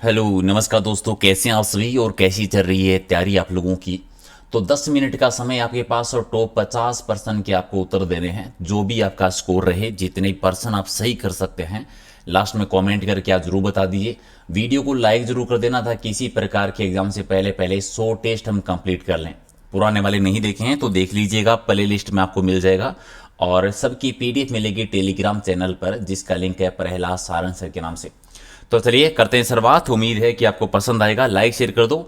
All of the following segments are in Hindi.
हेलो नमस्कार दोस्तों, कैसे हैं आप सभी और कैसी चल रही है तैयारी आप लोगों की। तो 10 मिनट का समय आपके पास और टॉप 50% के आपको उत्तर देने हैं। जो भी आपका स्कोर रहे, जितने पर्सन आप सही कर सकते हैं, लास्ट में कमेंट करके आप जरूर बता दीजिए। वीडियो को लाइक जरूर कर देना था। किसी प्रकार के एग्जाम से पहले पहले 100 टेस्ट हम कंप्लीट कर लें। पुराने वाले नहीं देखे हैं तो देख लीजिएगा, प्ले लिस्ट में आपको मिल जाएगा। और सबकी पीडीएफ मिलेगी टेलीग्राम चैनल पर, जिसका लिंक है प्रहलाद सारंग सर के नाम से। तो चलिए करते हैं शुरुआत। उम्मीद है कि आपको पसंद आएगा। लाइक शेयर कर दो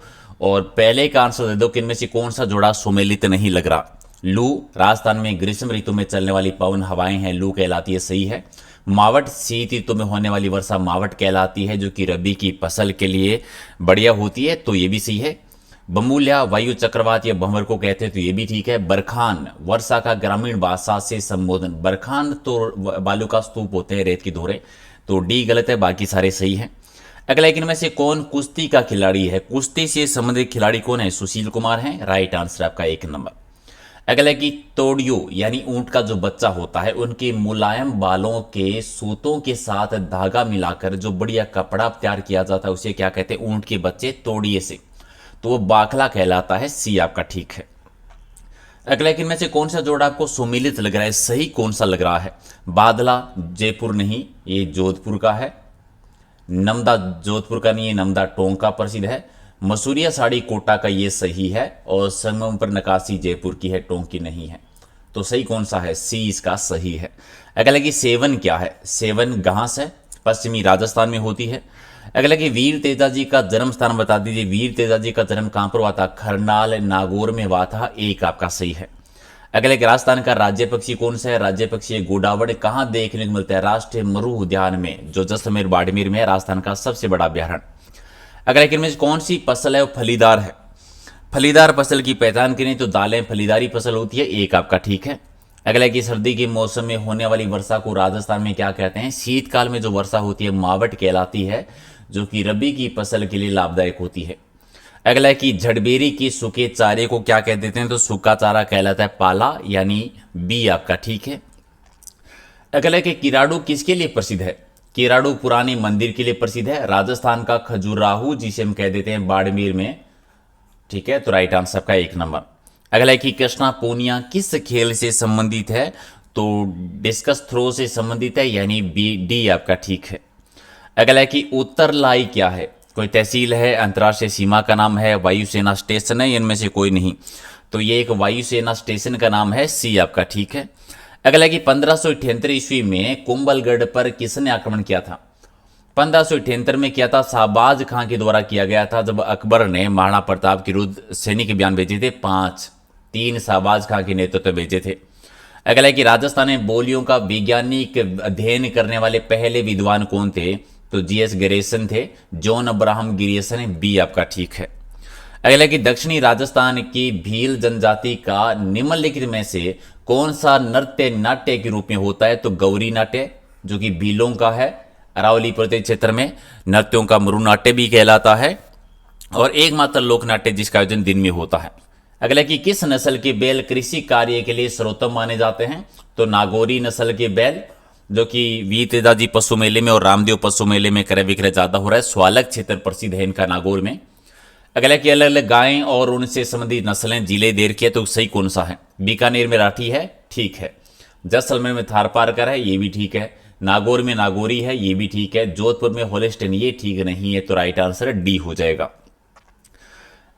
और पहले का आंसर दे दो कि इनमें से कौन सा जोड़ा सुमेलित नहीं लग रहा। लू राजस्थान में ग्रीष्म ऋतु में चलने वाली पवन हवाएं हैं, लू कहलाती है, सही है। मावट शीत ऋतु में होने वाली वर्षा मावट कहलाती है, जो कि रबी की फसल के लिए बढ़िया होती है, तो ये भी सही है। बमूल्या वायु चक्रवात या भंवर को कहते हैं, तो ये भी ठीक है। बरखान वर्षा का ग्रामीण भाषा से संबोधन। बरखान तो बालू का स्तूप होते हैं, रेत की धोरे, तो डी गलत है, बाकी सारे सही हैं। अगला इनमें से कौन कुश्ती का खिलाड़ी है? कुश्ती से संबंधित खिलाड़ी कौन है? सुशील कुमार हैं, राइट आंसर आपका 1 नंबर। अगला की तोड़ियो यानी ऊंट का जो बच्चा होता है, उनके मुलायम बालों के सूतों के साथ धागा मिलाकर जो बढ़िया कपड़ा तैयार किया जाता है, उसे क्या कहते हैं? ऊंट के बच्चे तोड़िए से, तो वो बाखला कहलाता है, सी आपका ठीक है। अगला कि इनमें से कौन सा जोड़ा आपको सुमेलित लग रहा है? सही कौन सा लग रहा है? बादला जयपुर नहीं, ये जोधपुर का है। नमदा जोधपुर का नहीं, ये नमदा टोंक का प्रसिद्ध है। मसूरिया साड़ी कोटा का, ये सही है। और संगम पर नकाशी जयपुर की है, टोंक की नहीं है। तो सही कौन सा है? सी इसका सही है। अगला कि सेवन क्या है? सेवन घास है, पश्चिमी राजस्थान में होती है। अगला कि वीर तेजाजी का जन्म स्थान बता दीजिए। वीर तेजाजी का जन्म कहां पर हुआ था? खरनाल नागौर में हुआ था, एक आपका सही है। अगले कि राजस्थान का राज्य पक्षी कौन सा है? राज्य पक्षी गोडावड़ कहां देखने को मिलता है? राष्ट्रीय मरु उद्यान में, जो जैसलमेर बाड़मेर में है, राजस्थान का सबसे बड़ा अभ्यारण्य। अगले कि इनमें कौन सी फसल है वो फलीदार है? फलीदार फसल की पहचान करें तो दालें फलीदारी फसल होती है, एक आपका ठीक है। अगला कि सर्दी के मौसम में होने वाली वर्षा को राजस्थान में क्या कहते हैं? शीतकाल में जो वर्षा होती है मावट कहलाती है, जो कि रबी की फसल के लिए लाभदायक होती है। अगला है कि झड़बेरी की सूखे चारे को क्या कह देते हैं? तो सूखा चारा कहलाता है पाला, यानी बी आपका ठीक है। अगला है कि किराड़ू किसके लिए प्रसिद्ध है? किराड़ू पुराने मंदिर के लिए प्रसिद्ध है। राजस्थान का खजुराहो जिसे हम कह देते हैं बाड़मेर में, ठीक है, तो राइट आंसर का 1 नंबर। अगला है कि कृष्णा पूनिया किस खेल से संबंधित है? तो डिस्कस थ्रो से संबंधित है, यानी बी डी आपका ठीक है। अगला है कि उत्तरलाई क्या है? कोई तहसील है, अंतर्राष्ट्रीय सीमा का नाम है, वायुसेना स्टेशन है, इनमें से कोई नहीं, तो ये एक वायुसेना स्टेशन का नाम है, सी आपका ठीक है। अगला है कि 1578 ईस्वी में कुंभलगढ़ पर किसने आक्रमण किया था? 1578 में किया था शाहबाज खां के द्वारा किया गया था, जब अकबर ने महाराणा प्रताप के विरुद्ध सैनिक अभियान भेजे थे, 3 शाहबाज खां के नेतृत्व भेजे थे। अगला है कि राजस्थान में बोलियों का वैज्ञानिक अध्ययन करने वाले पहले विद्वान कौन थे? तो जीएस ग्रेसन थे, जॉन अब्राहम गिरियसन, बी आपका ठीक है। अगला कि दक्षिणी राजस्थान की भील जनजाति का निम्नलिखित में से कौन सा नृत्य नाट्य के रूप में होता है? तो गौरी नाट्य, जो कि भीलों का है, अरावली पर्वतीय क्षेत्र में नृत्यों का मरु नाट्य भी कहलाता है, और एकमात्र लोक नाट्य जिसका आयोजन दिन में होता है। अगला कि किस नस्ल के बैल कृषि कार्य के लिए सर्वोत्तम माने जाते हैं? तो नागौरी नस्ल के बैल, जो कि वीर तेजाजी पशु मेले में और रामदेव पशु मेले में क्रय विक्रय ज्यादा हो रहा है, स्वालक क्षेत्र प्रसिद्ध है इनका नागौर में। अगला कि अलग अलग गायें और उनसे संबंधित नस्लें जिले देर की है, तो सही कौन सा है? बीकानेर में राठी है, ठीक है। जैसलमेर में थारपारकर है, ये भी ठीक है। नागौर में नागौरी है, ये भी ठीक है। जोधपुर में होलिस्टन, ये ठीक नहीं है, तो राइट आंसर डी हो जाएगा।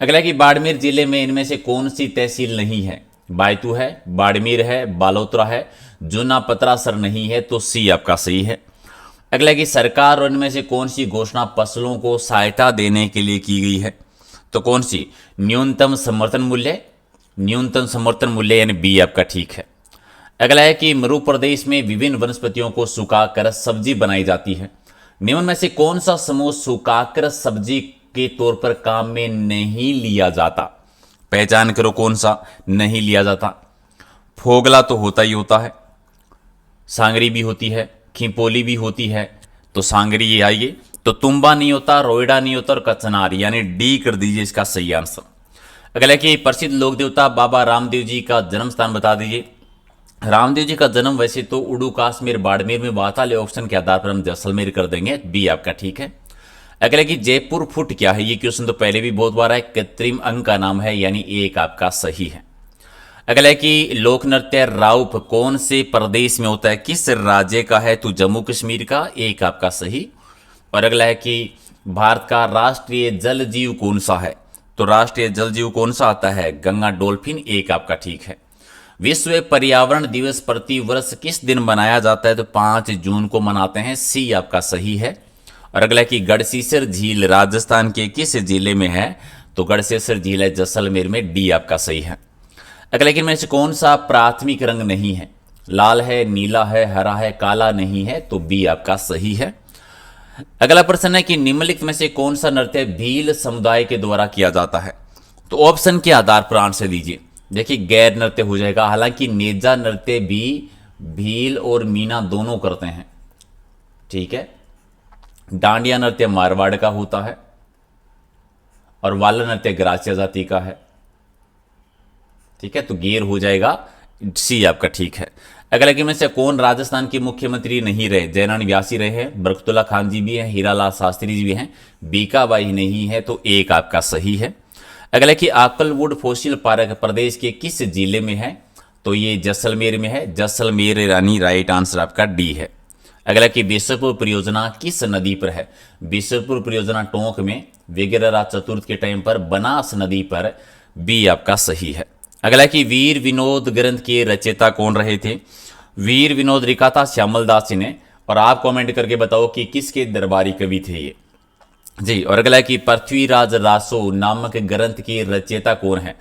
अगला कि बाड़मेर जिले में इनमें से कौन सी तहसील नहीं है? बायतू है, बाड़मेर है, बालोतरा है, जूना पतरासर नहीं है, तो सी आपका सही है। अगला कि सरकार और इनमें से कौन सी घोषणा फसलों को सहायता देने के लिए की गई है? तो कौन सी? न्यूनतम समर्थन मूल्य, न्यूनतम समर्थन मूल्य, यानी बी आपका ठीक है। अगला है कि मरु प्रदेश में विभिन्न वनस्पतियों को सुखाकर सब्जी बनाई जाती है। निम्न में से कौन सा समूह सुखाकर सब्जी के तौर पर काम में नहीं लिया जाता? पहचान करो कौन सा नहीं लिया जाता। फोगला तो होता ही होता है, सांगरी भी होती है, खिंपोली भी होती है, तो सांगरी ये आइए। तो तुम्बा नहीं होता, रोइडा नहीं होता, और कचनार, यानी डी कर दीजिए इसका सही आंसर। अगला कि प्रसिद्ध लोक देवता बाबा रामदेव जी का जन्म स्थान बता दीजिए। रामदेव जी का जन्म वैसे तो उड़ू काश्मीर बाड़मेर में हुआ था, लेकिन ऑप्शन के आधार पर हम जैसलमेर कर देंगे, बी आपका ठीक है। अगला कि जयपुर फुट क्या है, ये क्वेश्चन तो पहले भी बहुत बार है, कृत्रिम अंग का नाम है, यानी एक आपका सही है। अगला है कि लोक नृत्य राउफ कौन से प्रदेश में होता है, किस राज्य का है, तो जम्मू कश्मीर का, एक आपका सही। और अगला है कि भारत का राष्ट्रीय जल जीव कौन सा है, तो राष्ट्रीय जल जीव कौन सा आता है, गंगा डॉल्फिन, एक आपका ठीक है। विश्व पर्यावरण दिवस प्रति वर्ष किस दिन मनाया जाता है, तो 5 जून को मनाते हैं, सी आपका सही है। और अगला कि गढ़सीसर झील राजस्थान के किस जिले में है, तो गढ़सीसर झील है जैसलमेर में, डी आपका सही है। अगला लेकिन में से कौन सा प्राथमिक रंग नहीं है, लाल है, नीला है, हरा है, काला नहीं है, तो बी आपका सही है। अगला प्रश्न है कि निम्नलिखित में से कौन सा नृत्य भील समुदाय के द्वारा किया जाता है, तो ऑप्शन के आधार पर आंसर दीजिए। देखिए गैर नृत्य हो जाएगा, हालांकि नेजा नृत्य भी भील और मीना दोनों करते हैं, ठीक है। डांडिया नृत्य मारवाड़ का होता है और वाला नृत्य ग्रासिया जाति का है, ठीक है, तो गेर हो जाएगा, सी आपका ठीक है। अगला कि में से कौन राजस्थान के मुख्यमंत्री नहीं रहे, जयनारायण व्यासी रहे हैं, बरकतुल्ला खान जी भी हैं, हीरालाल शास्त्री जी भी हैं, बीकाबाई नहीं है, तो एक आपका सही है। अगला कि आकलवुड फॉसिल पार्क प्रदेश के किस जिले में है, तो ये जैसलमेर में है, जैसलमेर रानी, राइट आंसर आपका डी है। अगला कि बिशरपुर परियोजना किस नदी पर है, बिशरपुर परियोजना टोंक में, विग्रहराज चतुर्थ के टाइम पर बनास नदी पर, बी आपका सही है। अगला कि वीर विनोद ग्रंथ के रचयिता कौन रहे थे, वीर विनोद लिखा था श्यामल दास जी ने, और आप कमेंट करके बताओ कि किसके दरबारी कवि थे ये जी। और अगला कि पृथ्वीराज रासो नामक ग्रंथ के रचयिता कौन है,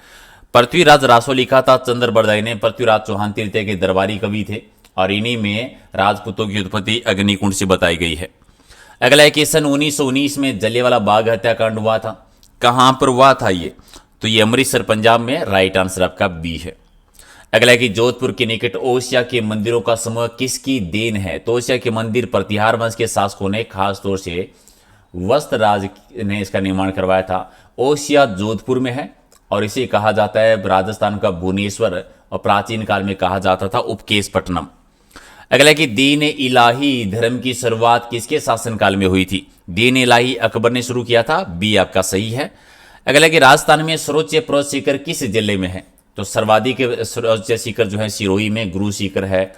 पृथ्वीराज रासो लिखा था चंद्र बरदाई ने, पृथ्वीराज चौहान तृतीय के दरबारी कवि थे, और इन्हीं में राजपूतों की उत्पत्ति अग्निकुंड से बताई गई है। अगला है कि सन 1919 में जलियांवाला बाग हत्याकांड हुआ था, कहां पर हुआ था ये, तो ये अमृतसर पंजाब में, राइट आंसर आपका बी है। अगला है कि जोधपुर के निकट ओसिया के मंदिरों का समूह किसकी देन है, तो ओसिया के मंदिर प्रतिहार वंश के शासकों ने खास तौर से वस्त्रराज ने इसका निर्माण करवाया था। ओसिया जोधपुर में है और इसे कहा जाता है राजस्थान का भुवनेश्वर, और प्राचीन काल में कहा जाता था उपकेशपट्टनम। अगला कि दीन इलाही धर्म की शुरुआत किसके शासनकाल में हुई थी, दीन इलाही अकबर ने शुरू किया था, बी आपका सही है। अगला कि राजस्थान में सर्वोच्च पर्वत शिखर किस जिले में है, तो सर्वाधिक सर्वोच्च शिखर जो है सिरोही में गुरु शिखर है,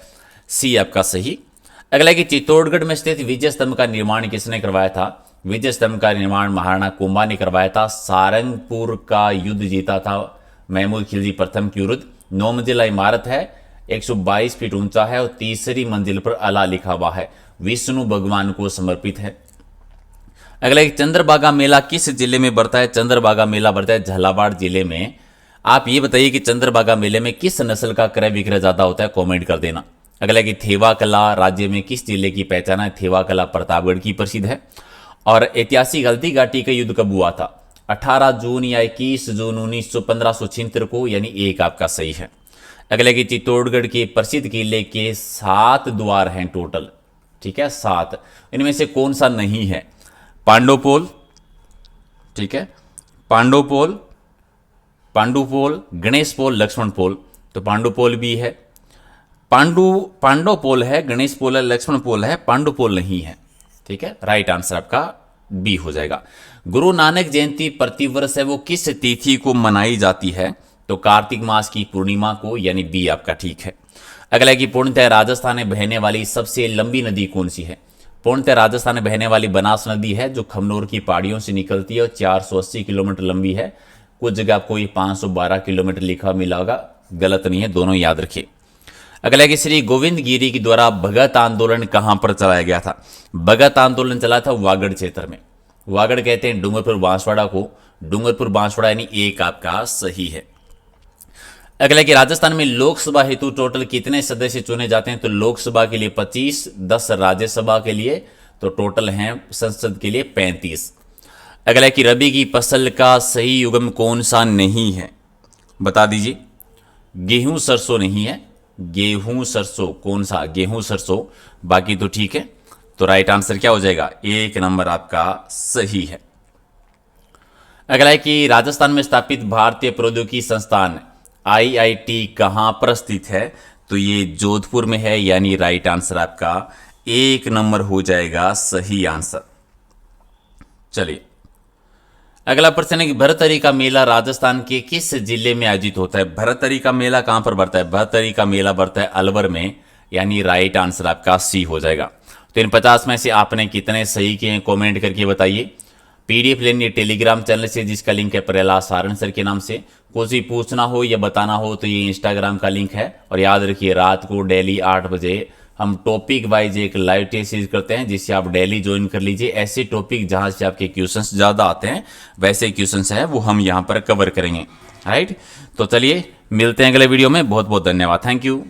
सी आपका सही। अगला कि चित्तौड़गढ़ में स्थित विजय स्तंभ का निर्माण किसने करवाया था, विजय स्तंभ का निर्माण महाराणा कुंभा ने करवाया था, सारंगपुर का युद्ध जीता था महमूद खिलजी प्रथम के विरुद्ध। 9 मंजिला इमारत है, 122 फीट ऊंचा है, और तीसरी मंजिल पर अला लिखा हुआ है, विष्णु भगवान को समर्पित है। अगला एक चंद्रभागा मेला किस जिले में बढ़ता है, चंद्रभागा मेला बढ़ता है झालावाड़ जिले में। आप ये बताइए कि चंद्रभागा मेले में किस नस्ल का क्रय विक्रय ज्यादा होता है, कमेंट कर देना। अगला कि थेवा कला राज्य में किस जिले की पहचान है, थेवा कला प्रतापगढ़ की प्रसिद्ध है। और ऐतिहासिक हल्दी घाटी का युद्ध कब हुआ था, 18 जून या 21 जून 1576 को, यानी एक आपका सही है। अगले कि चित्तौड़गढ़ के प्रसिद्ध किले के 7 द्वार हैं टोटल, ठीक है 7, इनमें से कौन सा नहीं है, पांडवपोल, ठीक है, पांडवपोल, पांडुपोल, गणेश पोल, लक्ष्मण पोल, तो पांडुपोल भी है, पांडवपोल है, गणेश पोल है, लक्ष्मण पोल है, पांडुपोल नहीं है, ठीक है, राइट आंसर आपका बी हो जाएगा। गुरु नानक जयंती प्रतिवर्ष है वो किस तिथि को मनाई जाती है, तो कार्तिक मास की पूर्णिमा को, यानी बी आपका ठीक है। अगला कि पूर्णतः राजस्थान में बहने वाली सबसे लंबी नदी कौन सी है, पूर्णतः राजस्थान में बहने वाली बनास नदी है, जो खमनोर की पहाड़ियों से निकलती है और 480 किलोमीटर लंबी है। कुछ जगह आपको ये 512 किलोमीटर लिखा मिला होगा, गलत नहीं है, दोनों याद रखिए। अगला कि श्री गोविंद गिरी के द्वारा भगत आंदोलन कहां पर चलाया गया था, भगत आंदोलन चला था वागड़ क्षेत्र में, वागड़ कहते हैं डूंगरपुर बांसवाड़ा को, डूंगरपुर बांसवाड़ा यानी एक आपका सही है। अगला कि राजस्थान में लोकसभा हेतु टोटल कितने सदस्य चुने जाते हैं, तो लोकसभा के लिए 25, 10 राज्यसभा के लिए, तो टोटल हैं संसद के लिए 35। अगला कि रबी की फसल का सही युग्म कौन सा नहीं है, बता दीजिए। गेहूं सरसों नहीं है, गेहूं सरसों कौन सा, गेहूं सरसों, बाकी तो ठीक है, तो राइट आंसर क्या हो जाएगा, 1 नंबर आपका सही है। अगला है कि राजस्थान में स्थापित भारतीय प्रौद्योगिकी संस्थान IIT कहां पर स्थित है, तो ये जोधपुर में है, यानी राइट आंसर आपका 1 नंबर हो जाएगा सही आंसर। चलिए अगला प्रश्न है कि भरतरी का मेला राजस्थान के किस जिले में आयोजित होता है। भरतरी का मेला कहां पर बढ़ता है? भरतरी का मेला बढ़ता है अलवर में, यानी राइट आंसर आपका सी हो जाएगा। तो इन 50 में से आपने कितने सही किए हैं कमेंट करके बताइए। पीडीएफ लेनी टेलीग्राम चैनल से जिसका लिंक है प्रहलाद सारण सर के नाम से। कुछ भी पूछना हो या बताना हो तो ये इंस्टाग्राम का लिंक है। और याद रखिए रात को डेली 8 बजे हम टॉपिक वाइज एक लाइव टेस्ट सीरीज करते हैं जिससे आप डेली ज्वाइन कर लीजिए। ऐसे टॉपिक जहां से आपके क्वेश्चंस ज़्यादा आते हैं वैसे क्वेश्चंस हैं वो हम यहाँ पर कवर करेंगे। राइट, तो चलिए मिलते हैं अगले वीडियो में। बहुत बहुत धन्यवाद, थैंक यू।